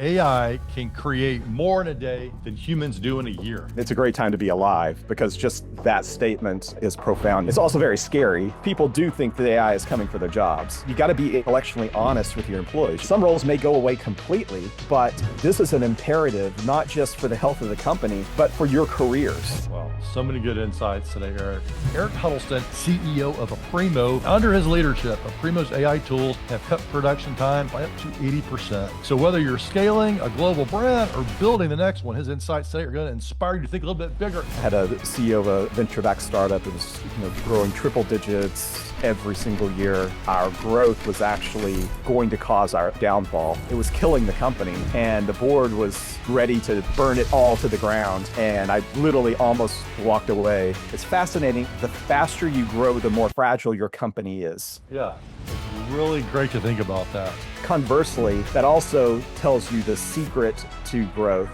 AI can create more in a day than humans do in a year. It's a great time to be alive because just that statement is profound. It's also very scary. People do think that AI is coming for their jobs. You got to be intellectually honest with your employees. Some roles may go away completely, but this is an imperative, not just for the health of the company, but for your careers. Well, so many good insights today, Erik. Erik Huddleston, CEO of Aprimo. Under his leadership, Aprimo's AI tools have cut production time by up to 80%. So whether you're scaling a global brand or building the next one, his insights today are going to inspire you to think a little bit bigger. I had a CEO of a venture-backed startup that was growing triple digits every single year. Our growth was actually going to cause our downfall. It was killing the company, and the board was ready to burn it all to the ground, and I literally almost walked away. It's fascinating. The faster you grow, the more fragile your company is. Yeah, it's really great to think about that. Conversely, that also tells you the secret to growth,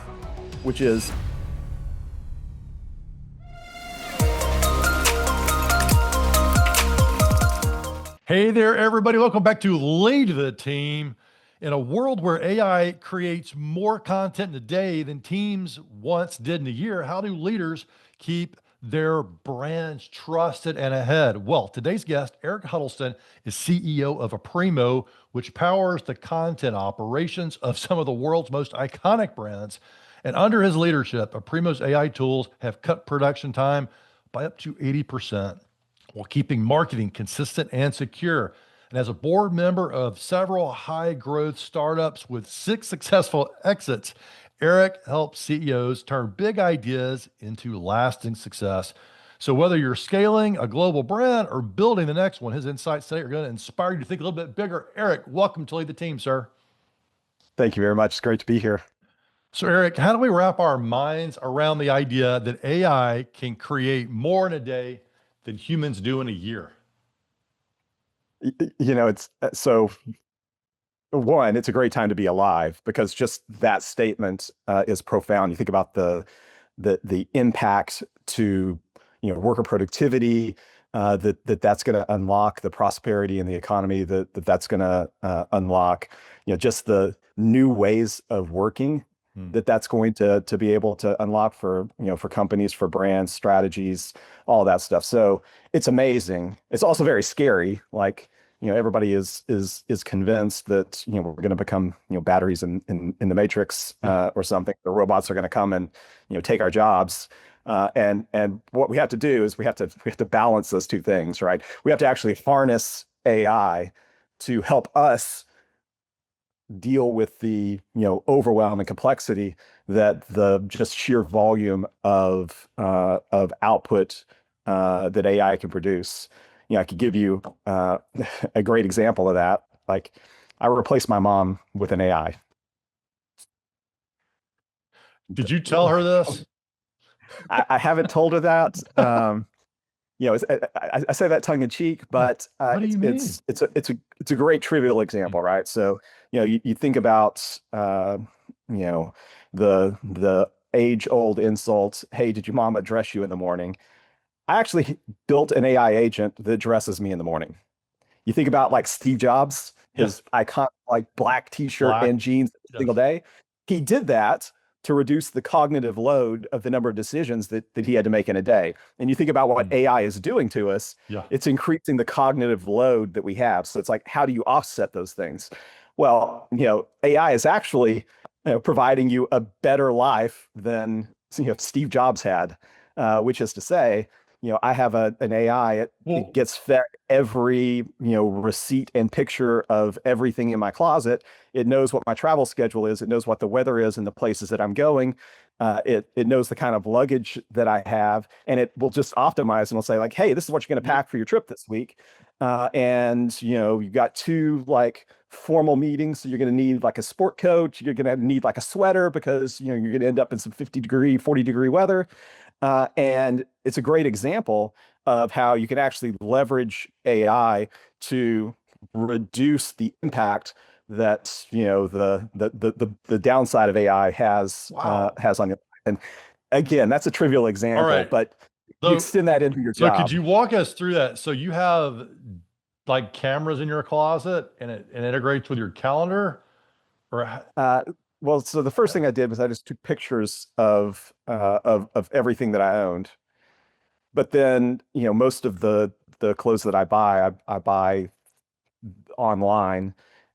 which is hey there, everybody. Welcome back to Lead the Team. In a world where AI creates more content in a day than teams once did in a year, how do leaders keep their brands trusted and ahead? Well, today's guest, Erik Huddleston, is CEO of Aprimo, which powers the content operations of some of the world's most iconic brands. And under his leadership, Aprimo's AI tools have cut production time by up to 80%. While keeping marketing consistent and secure. And as a board member of several high growth startups with 6 successful exits, Erik helps CEOs turn big ideas into lasting success. So whether you're scaling a global brand or building the next one, his insights today are going to inspire you to think a little bit bigger. Erik, welcome to Lead the Team, sir. Thank you very much. It's great to be here. So Erik, how do we wrap our minds around the idea that AI can create more in a day than humans do in a year? It's so one, it's a great time to be alive because just that statement is profound. You think about the impact to worker productivity, that's going to unlock the prosperity in the economy, that's going to unlock just the new ways of working that's going to be able to unlock for companies, for brands, strategies, all that stuff. So it's amazing. It's also very scary. Like, everybody is convinced that we're going to become batteries in the Matrix or something. The robots are going to come and take our jobs. And what we have to do is we have to balance those two things, right? We have to actually harness AI to help us deal with the overwhelm and complexity that the just sheer volume of output that AI can produce. I could give you a great example of that. Like, I replaced my mom with an AI. Did you tell her this? I haven't told her that. I say that tongue in cheek, but What do you mean? it's a great trivial example, right? So you think about the age-old insult. Hey, did your mom address you in the morning? I actually built an AI agent that addresses me in the morning. You think about like Steve Jobs, his iconic like black t-shirt and jeans every single day. He did that to reduce the cognitive load of the number of decisions that he had to make in a day. And you think about what AI is doing to us, it's increasing the cognitive load that we have. So it's like, how do you offset those things? Well, AI is actually providing you a better life than Steve Jobs had, which is to say, I have an AI. It gets fed every receipt and picture of everything in my closet. It knows what my travel schedule is. It knows what the weather is in the places that I'm going. It knows the kind of luggage that I have, and it will just optimize and it'll say like, hey, this is what you're going to pack for your trip this week. And you've got 2 like formal meetings, so you're going to need like a sport coat. You're going to need like a sweater because you're going to end up in some 50-degree, 40-degree weather. And it's a great example of how you can actually leverage AI to reduce the impact that the downside of AI has on you. And again, that's a trivial example, but you extend that into your job. So could you walk us through that? So you have like cameras in your closet and it integrates with your calendar, or Well, so the first thing I did was I just took pictures of everything that I owned. But then, most of the clothes that I buy online.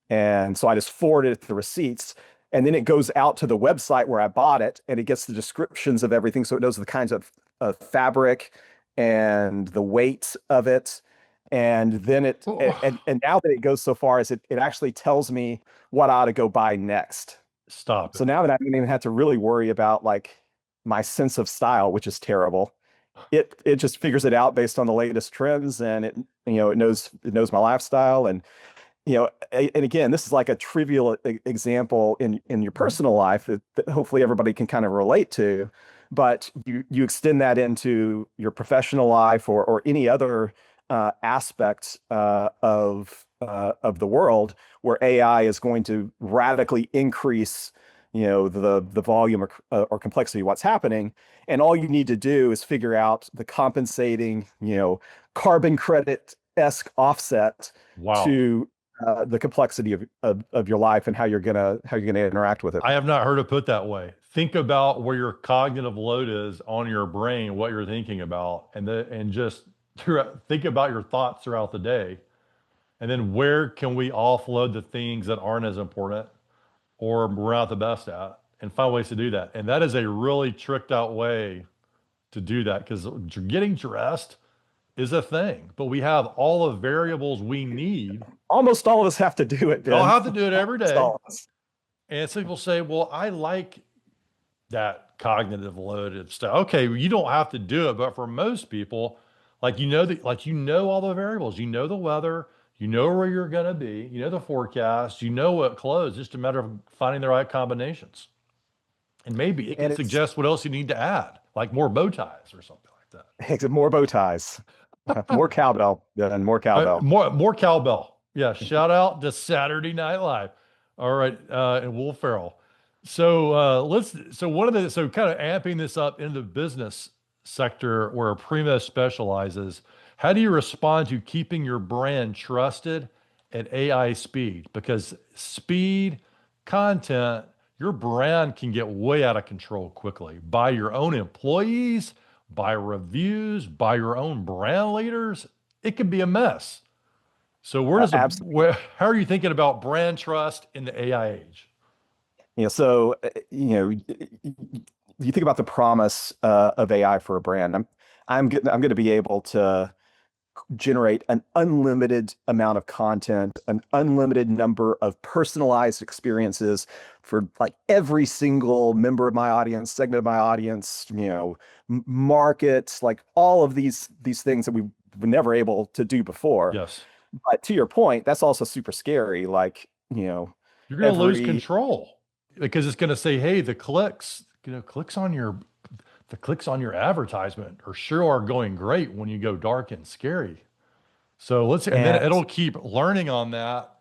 And so I just forwarded the receipts, and then it goes out to the website where I bought it, and it gets the descriptions of everything. So it knows the kinds of fabric and the weight of it. And then and now that it goes so far as it actually tells me what I ought to go buy next. Stop So it. now that I don't even have to really worry about like my sense of style, which is terrible, it just figures it out based on the latest trends, and it knows my lifestyle. And and again, this is like a trivial example in your Mhm. personal life that hopefully everybody can kind of relate to, but you extend that into your professional life or any other aspect of the world where AI is going to radically increase, the volume or complexity of what's happening, and all you need to do is figure out the compensating, carbon credit-esque offset Wow. to the complexity of your life and how you're gonna interact with it. I have not heard it put that way. Think about where your cognitive load is on your brain, what you're thinking about, and just think about your thoughts throughout the day. And then where can we offload the things that aren't as important or we're not the best at and find ways to do that. And that is a really tricked out way to do that because getting dressed is a thing, but we have all the variables we need. Almost all of us have to do it, We all Ben. have to do it every Almost day. all of us. And some people say, well, I like that cognitive loaded stuff. Okay, you don't have to do it, but for most people, like you know all the variables, you know the weather, you know where you're gonna be, you know the forecast, you know what clothes, just a matter of finding the right combinations. And maybe it can And it's suggest what else you need to add, like more bow ties or something like that. more bow ties, more cowbell, and more cowbell. More cowbell. Yeah, shout out to Saturday Night Live. All right, and Will Ferrell. So one of the so kind of amping this up in the business sector where Prima specializes, how do you respond to keeping your brand trusted at AI speed? Because speed, content, your brand can get way out of control quickly by your own employees, by reviews, by your own brand leaders. It can be a mess. So Absolutely. how are you thinking about brand trust in the AI age? So you think about the promise of AI for a brand. I'm going to be able to generate an unlimited amount of content, an unlimited number of personalized experiences for like every single member of my audience, segment of my audience, markets, like all of these things that we were never able to do before. Yes. But to your point, that's also super scary. Like, You're going to lose every control because it's going to say, "Hey, the clicks on your advertisement are sure are going great when you go dark and scary." So and then and it'll keep learning on that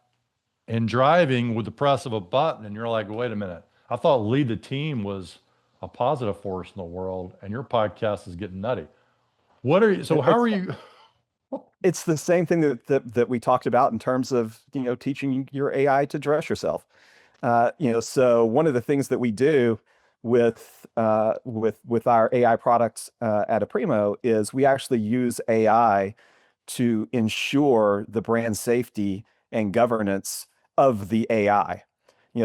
and driving with the press of a button. And you're like, wait a minute. I thought lead the team was a positive force in the world, and your podcast is getting nutty. So how are it's you? it's the same thing that we talked about in terms of, teaching your AI to dress yourself. So one of the things that we do with our AI products at Aprimo is we actually use AI to ensure the brand safety and governance of the AI.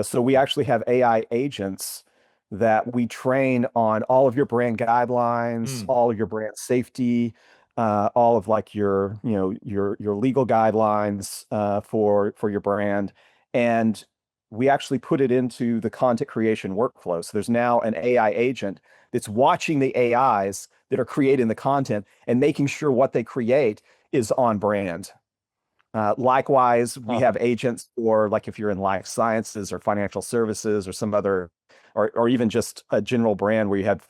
So we actually have AI agents that we train on all of your brand guidelines, Hmm. all of your brand safety, all of like your legal guidelines for your brand, and we actually put it into the content creation workflow. So there's now an AI agent that's watching the AIs that are creating the content and making sure what they create is on brand. Likewise, we Huh. have agents for like if you're in life sciences or financial services or some other, or even just a general brand where you have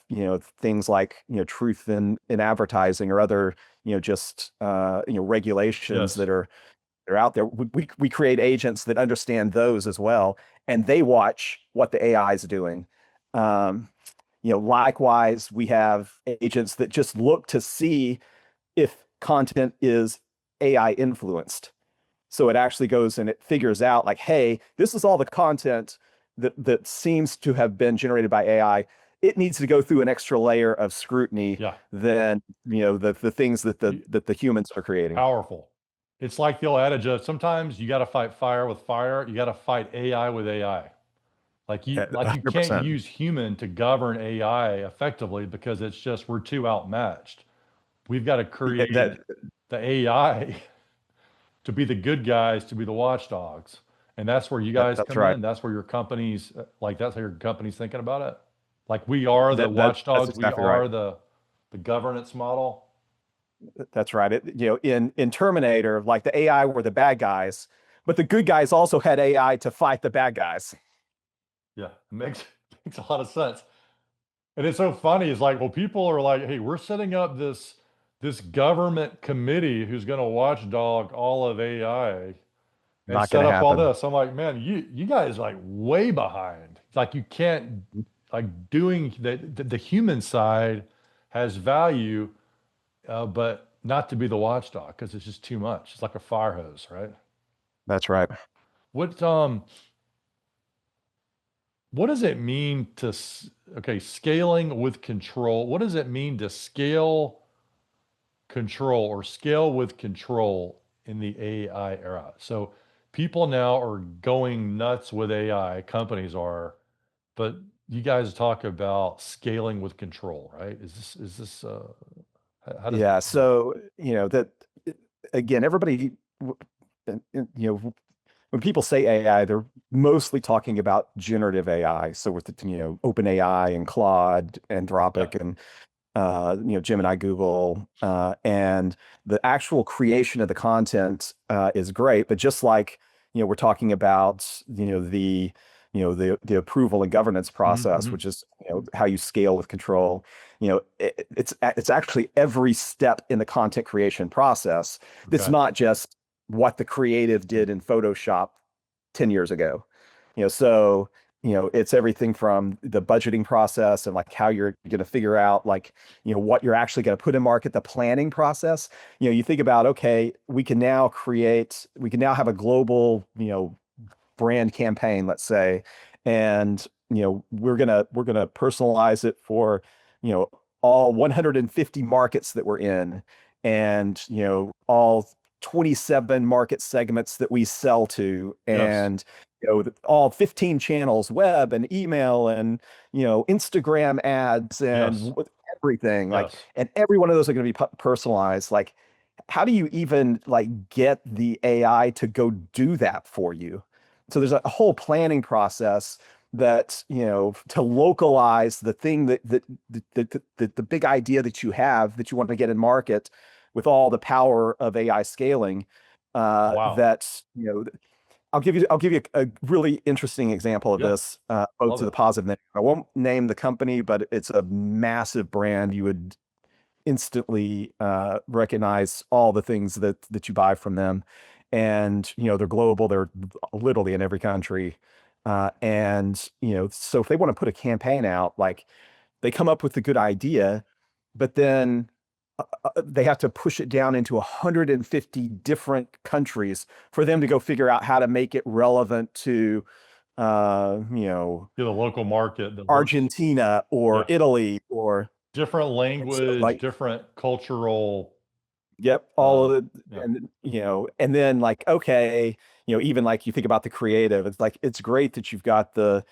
things like truth in advertising or other just regulations Yes. that are out there. We create agents that understand those as well, and they watch what the AI is doing. Um, Likewise, we have agents that just look to see if content is AI influenced. So it actually goes and it figures out like, hey, this is all the content that seems to have been generated by AI, it needs to go through an extra layer of scrutiny Yeah. than the things that You- the humans are creating. Powerful. It's like the old adage of sometimes you got to fight fire with fire. You got to fight AI with AI. Like you can't 100%. use human to govern AI effectively because it's just we're too outmatched. We've got to Yeah, create that the AI to be the good guys, to be the watchdogs. And that's where you guys that's come right. in. That's where your companies, like that's how your company's thinking about it. Like we are the That's watchdogs, we exactly right. are the governance model. That's right. In Terminator, like the AI were the bad guys, but the good guys also had AI to fight the bad guys. Yeah, it makes makes a lot of sense. And it's so funny. It's like, well, people are like, hey, we're setting up this government committee who's going to watchdog all of AI and Not going set to up all happen. this. I'm like, man, you guys like way behind. It's like you can't like doing the human side has value, but not to be the watchdog because it's just too much. It's like a fire hose, right? That's right. What what does it mean to okay, scaling with control? What does it mean to scale control or scale with control in the AI era? So people now are going nuts with AI, companies are, but you guys talk about scaling with control, right? Is this how does Yeah. that work? So, that again, everybody, when people say AI, they're mostly talking about generative AI. So with OpenAI and Claude, Yeah. Anthropic, and Gemini, Google, and the actual creation of the content is great. But just like we're talking about the approval and governance process, Hmm. which is how you scale with control. It's actually every step in the content creation process. That's Okay. not just what the creative did in Photoshop 10 years ago. So it's everything from the budgeting process and like how you're going to figure out like what you're actually going to put in market, the planning process. You think about, okay, we can now have a global brand campaign, let's say, and we're gonna personalize it for all 150 markets that we're in, and all 27 market segments that we sell to, Yes. and all 15 channels, web and email and Instagram ads Yes. and everything, like, Yes. and every one of those are going to be personalized. Like, how do you even like get the AI to go do that for you? So there's a whole planning process that, to localize the thing that the big idea that you have that you want to get in market with all the power of AI scaling. Wow. That I'll give you a really interesting example of Yeah. this, both Love to the it. positive. I won't name the company, but it's a massive brand. You would instantly recognize all the things that you buy from them, and they're global. They're literally in every country, and so if they want to put a campaign out, like they come up with a good idea, but then they have to push it down into 150 different countries for them to go figure out how to make it relevant to uh, you know Yeah, the local market that works. Argentina or Yeah. Italy or. Different And so, language, like, different cultural yep, all uh of it. yeah. And then like, okay, even like you think about the creative, it's like it's great that you've got the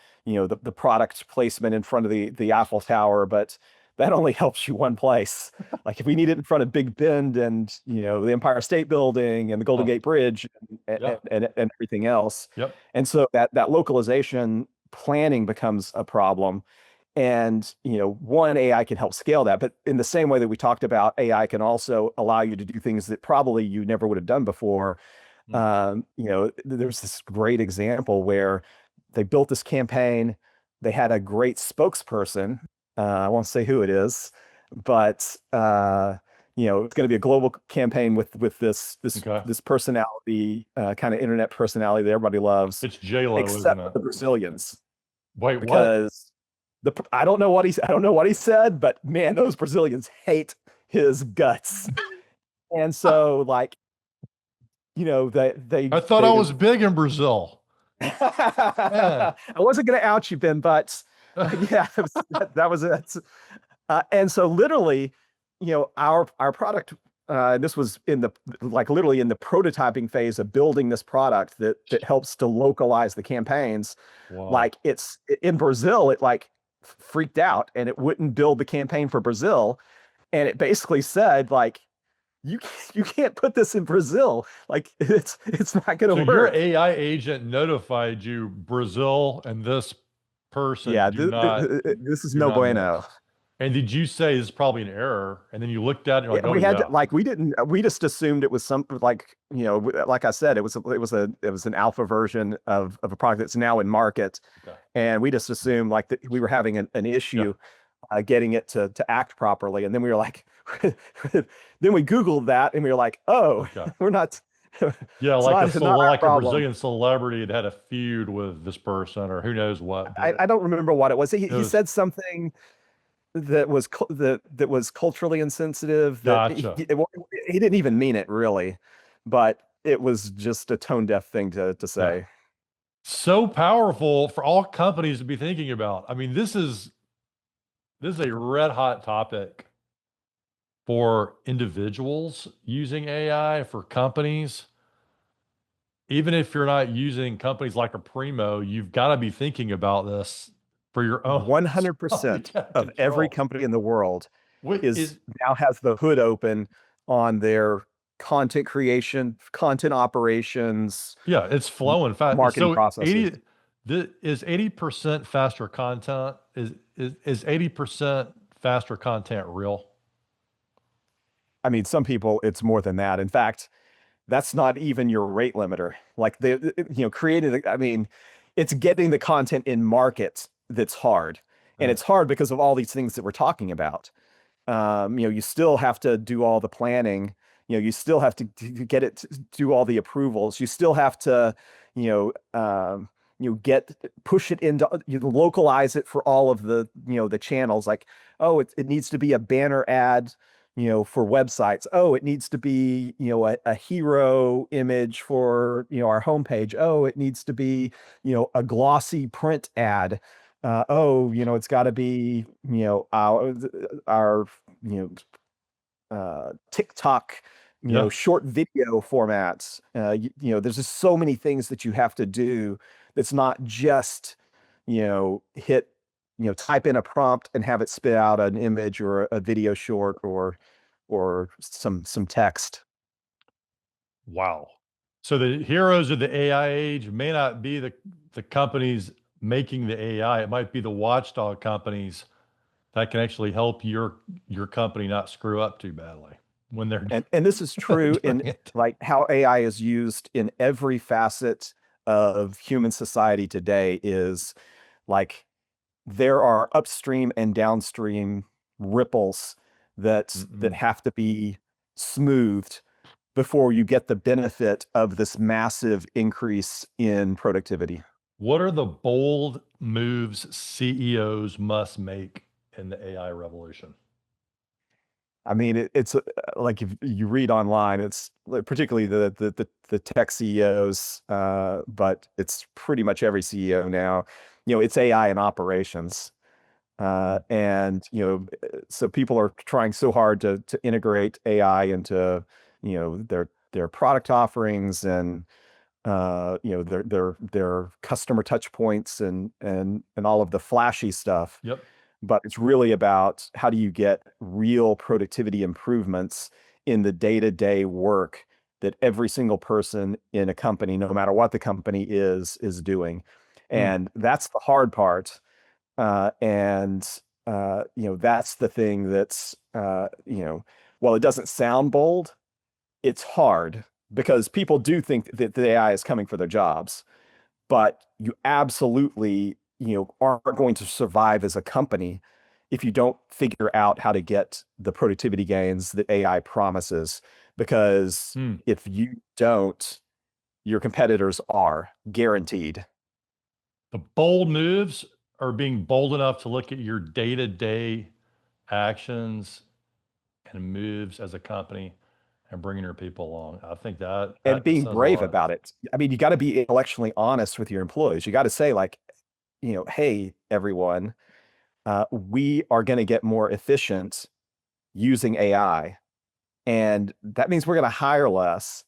product placement in front of the Eiffel Tower, but that only helps you one place. Like if we need it in front of Big Bend and the Empire State Building and the Golden Oh, Gate Bridge yeah. and everything else. Yep. And so that localization planning becomes a problem. And one, AI can help scale that, but in the same way that we talked about, AI can also allow you to do things that probably you never would have done before. Mm. There's this great example where they built this campaign. They had a great spokesperson. I won't say who it is, but it's going to be a global campaign with this this Okay. this personality, kind of internet personality that everybody loves, It's J-Lo, isn't except for it? the Brazilians, Wait, what? because I don't know what he said, but man, those Brazilians hate his guts. And so like, they I thought I was big in Brazil. Man. I wasn't going to out you, Ben, but yeah, that was it. And so literally, our product, this was in the like literally in the prototyping phase of building this product that helps to localize the campaigns. Wow. Like it's in Brazil, it like freaked out and it wouldn't build the campaign for Brazil. And it basically said like you can't put this in Brazil. Like it's not going So to your work. AI agent notified you Brazil and this person Yeah, this is do no not bueno. mix. And did you say this is probably an error? And then you looked at it and you're Yeah, like, oh we had to, yeah. like we didn't we just assumed it was something like like I said it was an alpha version of a product that's now in market, Okay. and we just assumed like that we were having an Yeah. issue getting it to act properly, and then we were like then we Googled that and we were like, oh, Okay. we're not Yeah, it's not our like a problem. Brazilian celebrity that had a feud with this person or who knows what, I, but I don't remember what it was. He, it he was said something that was culturally insensitive that gotcha. he didn't even mean it really, but it was just a tone deaf thing to Yeah. say. So powerful for all companies to be thinking about. I mean, this is a red hot topic for individuals using AI, for companies. Even if you're not using companies like Aprimo, you've got to be thinking about this for your own self. You 100% got of every control. company in the world What is is, now has the hood open on their content creation, content operations, yeah, it's flowing fast. marketing So processes. 80, is 80% faster content, is 80% faster content real? I mean, some people it's more than that. In fact, that's not even your rate limiter. Like I mean, it's getting the content in market that's hard. And Yeah. it's hard because of all these things that we're talking about. You still have to do all the planning. You still have to get it to do all the approvals. You still have to, you get push it into localize it for all of the channels. Like, oh, it needs to be a banner ad, for websites. Oh, it needs to be, a hero image for, our homepage. Oh, it needs to be, a glossy print ad. Oh, it's got to be, our TikTok, Yeah. short video formats. There's just so many things that you have to do. That's not just, hit, type in a prompt and have it spit out an image or a video short or some text. Wow. So the heroes of the AI age may not be the companies making the AI. It might be the watchdog companies that can actually help your company not screw up too badly when they're And this is true doing in it. like how AI is used in every facet of human society today is like there are upstream and downstream ripples that Mm-mm. have to be smoothed before you get the benefit of this massive increase in productivity. What are the bold moves CEOs must make in the AI revolution? I mean, it's like if you read online, it's like, particularly the tech CEOs, but it's pretty much every CEO now. It's AI in operations. Mm. And so people are trying so hard to integrate AI into their product offerings and their customer touch points and all of the flashy stuff. Yep. But it's really about how do you get real productivity improvements in the day-to-day work that every single person in a company, no matter what the company is doing. Mm. And that's the hard part. And that's the thing that's while it doesn't sound bold, it's hard because people do think that the AI is coming for their jobs, but you absolutely, aren't going to survive as a company if you don't figure out how to get the productivity gains that AI promises. Because Mm. if you don't, your competitors are guaranteed. The bold moves are being bold enough to look at your day-to-day actions and moves as a company and bringing your people along. I think that and being says a brave lot. about it. I mean, you got to be intellectually honest with your employees. You got to say, like, hey, everyone, we are going to get more efficient using AI. And that means we're going to hire less.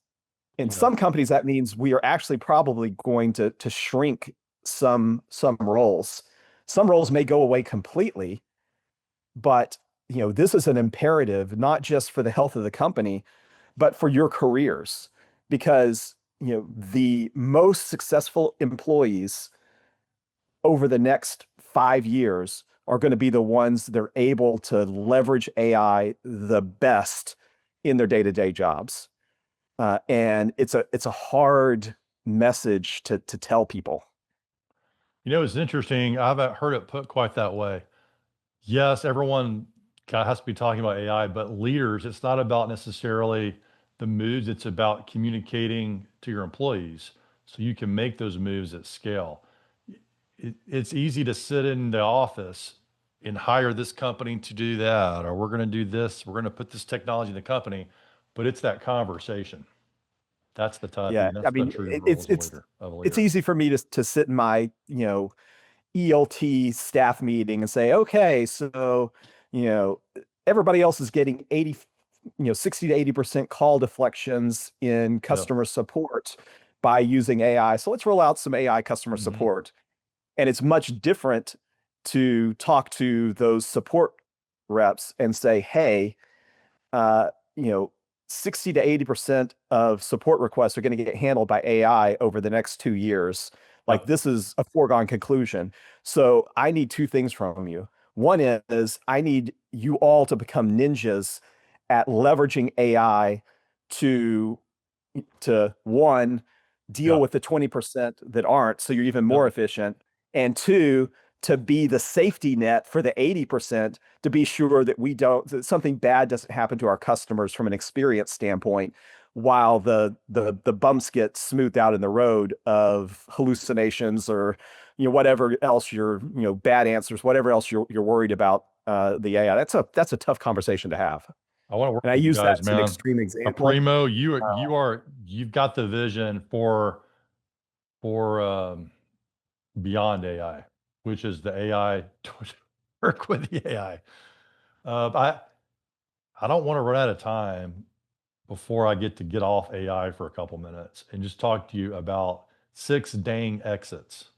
In Yeah. some companies, that means we are actually probably going to shrink some roles. Some roles may go away completely, but this is an imperative not just for the health of the company, but for your careers, because the most successful employees over the next 5 years are going to be the ones that are able to leverage AI the best in their day-to-day jobs. And it's a hard message to tell people. It's interesting. I haven't heard it put quite that way. Yes, everyone has to be talking about AI, but leaders, it's not about necessarily the moves. It's about communicating to your employees so you can make those moves at scale. It's easy to sit in the office and hire this company to do that, or we're going to do this, we're going to put this technology in the company, but it's that conversation. That's the Yeah, typing. I That's the mean, true role it's as a it's leader, of a it's leader. easy for me to sit in my ELT staff meeting and say, okay, so you know everybody else is getting 60 to 80% call deflections in Yeah. customer support by using AI. So let's roll out some AI customer Hmm. support. And it's much different to talk to those support reps and say, hey, uh, you know, 60 to 80% of support requests are going to get handled by AI over the next 2 years. Like, Yep. this is a foregone conclusion. So I need two things from you. One is I need you all to become ninjas at leveraging AI to one, deal Yeah. with the 20% that aren't, so you're even Yep. more efficient. And two, to be the safety net for the 80% to be sure that that something bad doesn't happen to our customers from an experience standpoint, while the bumps get smoothed out in the road of hallucinations or whatever else bad answers, whatever else you're worried about the AI. That's a tough conversation to have. I want to work And I with you use that guys, as an man. extreme example. Aprimo, you've got the vision for beyond AI, which is the AI to work with the AI. I don't want to run out of time before I get off AI for a couple minutes and just talk to you about six dang exits.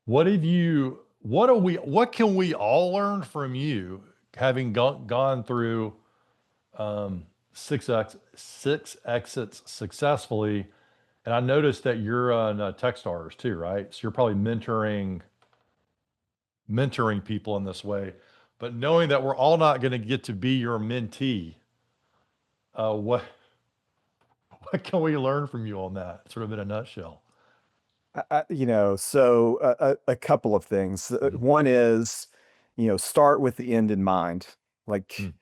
What can we all learn from you having gone through um, six exits successfully? And I noticed that you're on Techstars too, right? So you're probably mentoring people in this way. But knowing that we're all not going to get to be your mentee, what what can we learn from you on that? Sort of in a nutshell. So a couple of things. Mhm. One is, start with the end in mind. Like, Mm,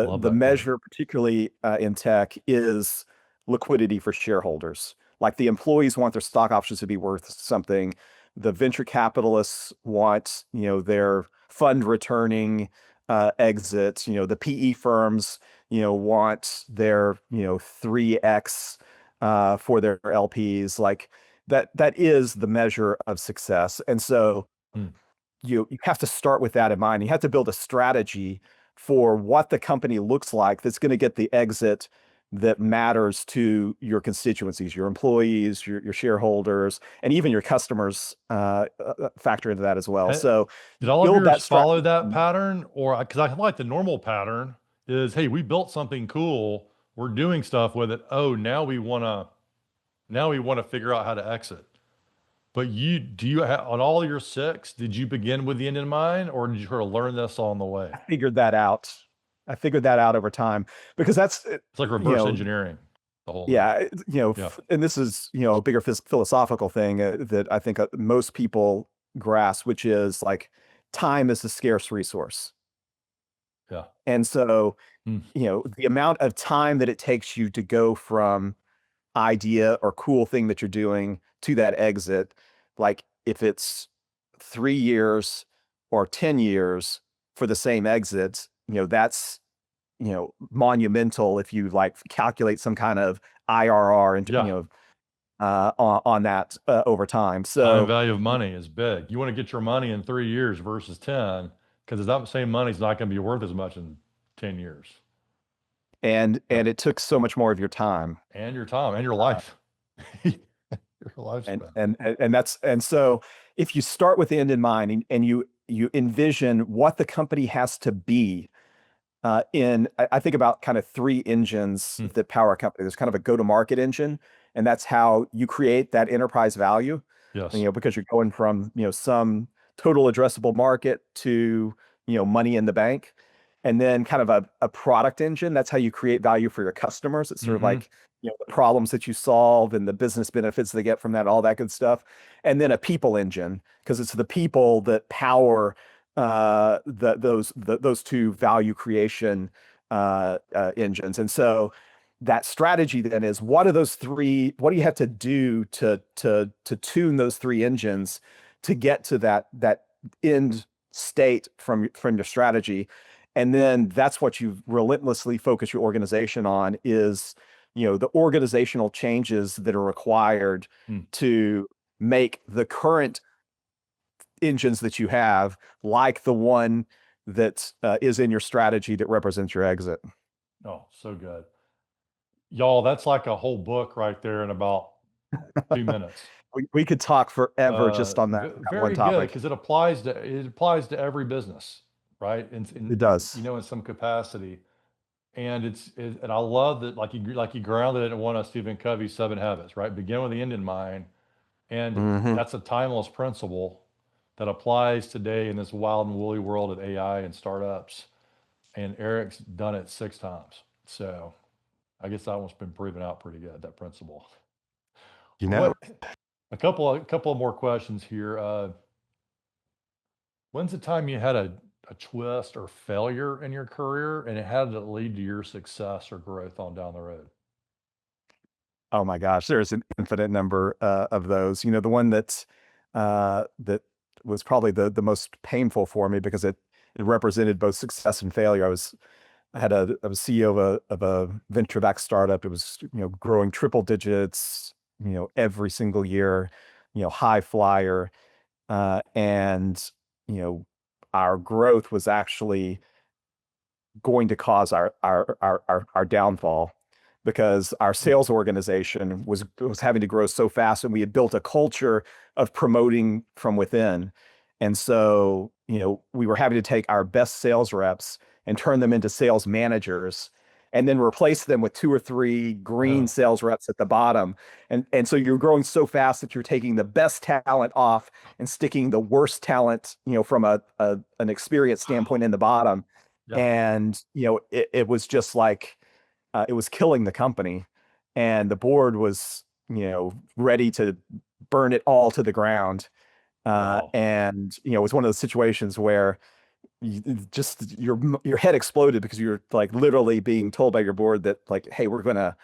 love the that part. measure, particularly in tech, is liquidity for shareholders. Like, the employees want their stock options to be worth something. The venture capitalists want, their fund returning exits. The PE firms, want their, 3x for their LPs. Like, that is the measure of success. And so Mm. you have to start with that in mind. You have to build a strategy for what the company looks like that's going to get the exit that matters to your constituencies, your employees, your shareholders, and even your customers factor into that as well. Eh, So Did all of build yours that follow strategy. that pattern? Or because I feel like the normal pattern is, hey, we built something cool, we're doing stuff with it. Oh, now we want to figure out how to exit. But on all your six, did you begin with the end in mind, or did you sort of learn this on the way? I figured that out. I figured that out over time because that's, It's like you reverse know, engineering the whole thing. yeah, Yeah. and this is, a bigger philosophical thing that I think most people grasp, which is like, time is a scarce resource. Yeah. And so, Mm. the amount of time that it takes you to go from idea or cool thing that you're doing to that exit, like, if it's 3 years or 10 years for the same exit, that's monumental if you like calculate some kind of IRR and Yeah. on that over time. Time So value of money is big. You want to get your money in 3 years versus 10, because that same money's not going to be worth as much in 10 years. Yeah. and it took so much more of your time. And your time and your life, your and lifespan. and and that's and so if you start with the end in mind and you envision what the company has to be I think about kind of three engines Hmm. that power a company. There's kind of a go-to-market engine, and that's how you create that enterprise value, Yes. because you're going from, some total addressable market to, money in the bank. And then kind of a product engine, that's how you create value for your customers. It's sort of Hmm. like, the problems that you solve and the business benefits they get from that, all that good stuff. And then a people engine, because it's the people that power those two value creation engines. And so that strategy then is, what are those three? What do you have to do to tune those three engines to get to that end state from your strategy? And then that's what you relentlessly focus your organization on is, the organizational changes that are required Hmm. to make the current engines that you have like the one that is in your strategy that represents your exit. Oh, so good. Y'all, that's like a whole book right there in about 2 minutes. We could talk forever just on that one Very good, topic. because it applies to every business, right? It does. In some capacity. And and I love that, like you grounded it in one of Stephen Covey's 7 Habits, right? Begin with the end in mind. And Hmm. that's a timeless principle that applies today in this wild and woolly world of AI and startups. And Eric's done it 6 times. So I guess that one's been proven out pretty good, that principle. You know, What a couple of more questions here. When's the time you had a twist or failure in your career, and how did it lead to your success or growth on down the road? oh my gosh, there's an infinite number of those. The one that was probably the most painful for me because it represented both success and failure. I was CEO of a venture-backed startup. It was, growing triple digits, every single year, high flyer. And, you know, our growth was actually going to cause our downfall because our Mm. sales organization was having to grow so fast, and we had built a culture of promoting from within. And so, we were having to take our best sales reps and turn them into sales managers and then replace them with two or three green Oh, sales reps at the bottom. And so you're growing so fast that you're taking the best talent off and sticking the worst talent, from an experience standpoint in the bottom. yeah. And it was just like it was killing the company, and the board was ready to burn it all to the ground. Wow. And it was one of those situations where just your head exploded because you're like literally being told by your board that, like, hey, we're gonna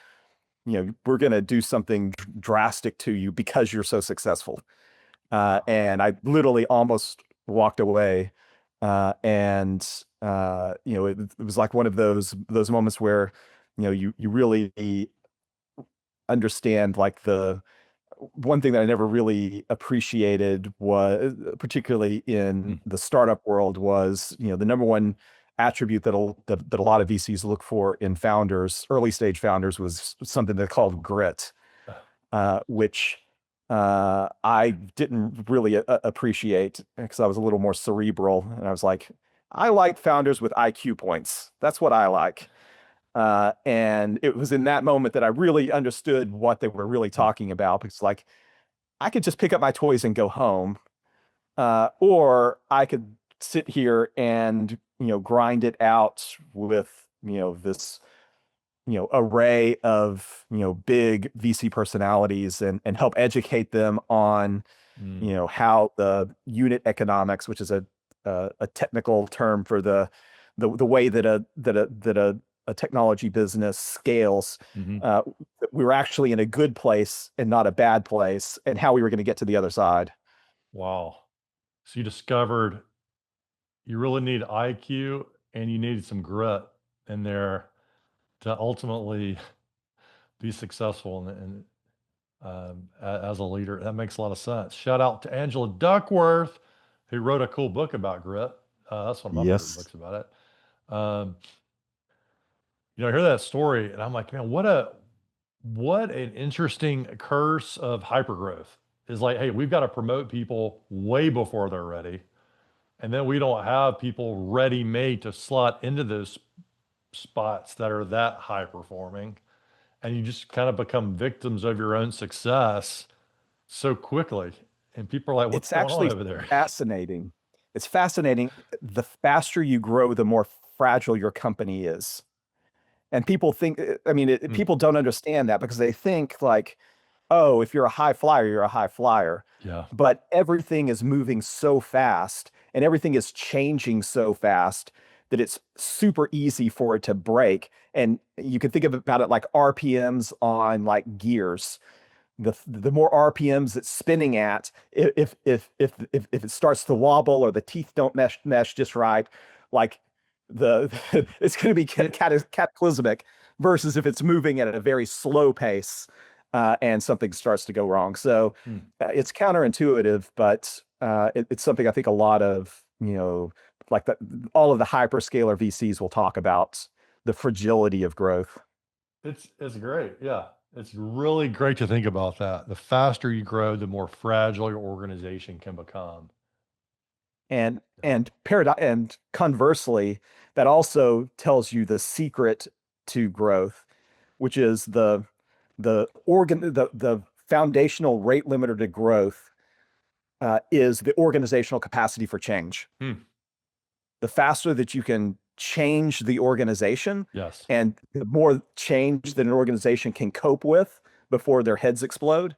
do something drastic to you because you're so successful. And I literally almost walked away. And it was like one of those moments where you really understand, like, the one thing that I never really appreciated was, particularly in Mm. the startup world, was the number one attribute that a lot of VCs look for in founders, early stage founders, was something they called grit, which I didn't really appreciate because I was a little more cerebral, and I was like, I like founders with IQ points. That's what I like. And it was in that moment that I really understood what they were really Mm. talking about, because, like, I could just pick up my toys and go home, or I could sit here and grind it out with this array of big VC personalities, and help educate them on Mm. how the unit economics, which is a technical term for the way that a technology business scales, Hmm. uh, we were actually in a good place and not a bad place, and how we were going to get to the other side. Wow. So you discovered you really need IQ and you needed some grit in there to ultimately be successful as a leader. That makes a lot of sense. Shout out to Angela Duckworth, who wrote a cool book about grit. That's one of my favorite Yes. books about it. I hear that story and I'm like, man, what an interesting curse of hypergrowth. Is like, hey, we've got to promote people way before they're ready. And then we don't have people ready made to slot into those spots that are that high performing. And you just kind of become victims of your own success so quickly. And people are like, what's It's going on actually over there? fascinating. It's fascinating. The faster you grow, the more fragile your company is. And people think, I mean, Hmm. people don't understand that because they think like, oh, if you're a high flyer, you're a high flyer. Yeah. But everything is moving so fast and everything is changing so fast that it's super easy for it to break. And you can think about it like RPMs on like gears. The more RPMs it's spinning at, if it starts to wobble or the teeth don't mesh just right, like the it's going to be It, cataclysmic versus if it's moving at a very slow pace and something starts to go wrong. So hmm. it's counterintuitive, but it's something I think a lot of like all of the hyperscaler VCs will talk about the fragility of growth. It's great. Yeah. It's really great to think about that. The faster you grow, the more fragile your organization can become. And conversely, that also tells you the secret to growth, which is the foundational rate limiter to growth is the organizational capacity for change. Hmm. The faster that you can change the organization Yes. and the more change that an organization can cope with before their heads explode,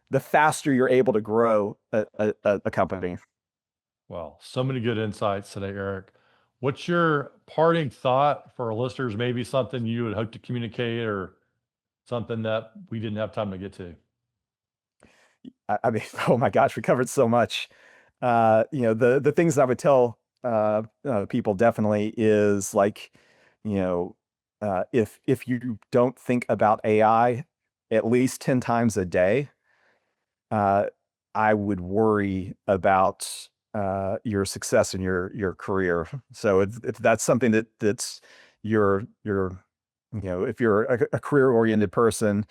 the faster you're able to grow a company. Well, so many good insights today, Eric. What's your parting thought for our listeners? Maybe something you would hope to communicate or something that we didn't have time to get to? I mean, oh my gosh, we covered so much. The things I would tell people definitely is like, if you don't think about AI at least 10 times a day, uh, I would worry about your success in your career. So if that's something that's your if you're a career oriented person,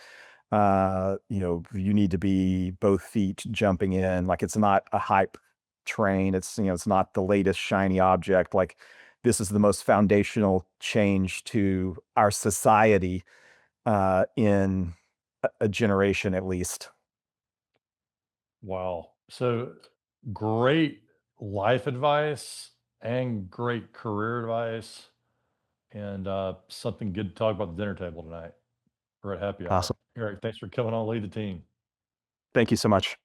you need to be both feet jumping in. Like it's not a hype train. It's not the latest shiny object. Like this is the most foundational change to our society in a generation at least. Wow. So great life advice and great career advice and something good to talk about at the dinner table tonight or at happy hour. Awesome. Eric, thanks for coming on Lead the Team. Thank you so much.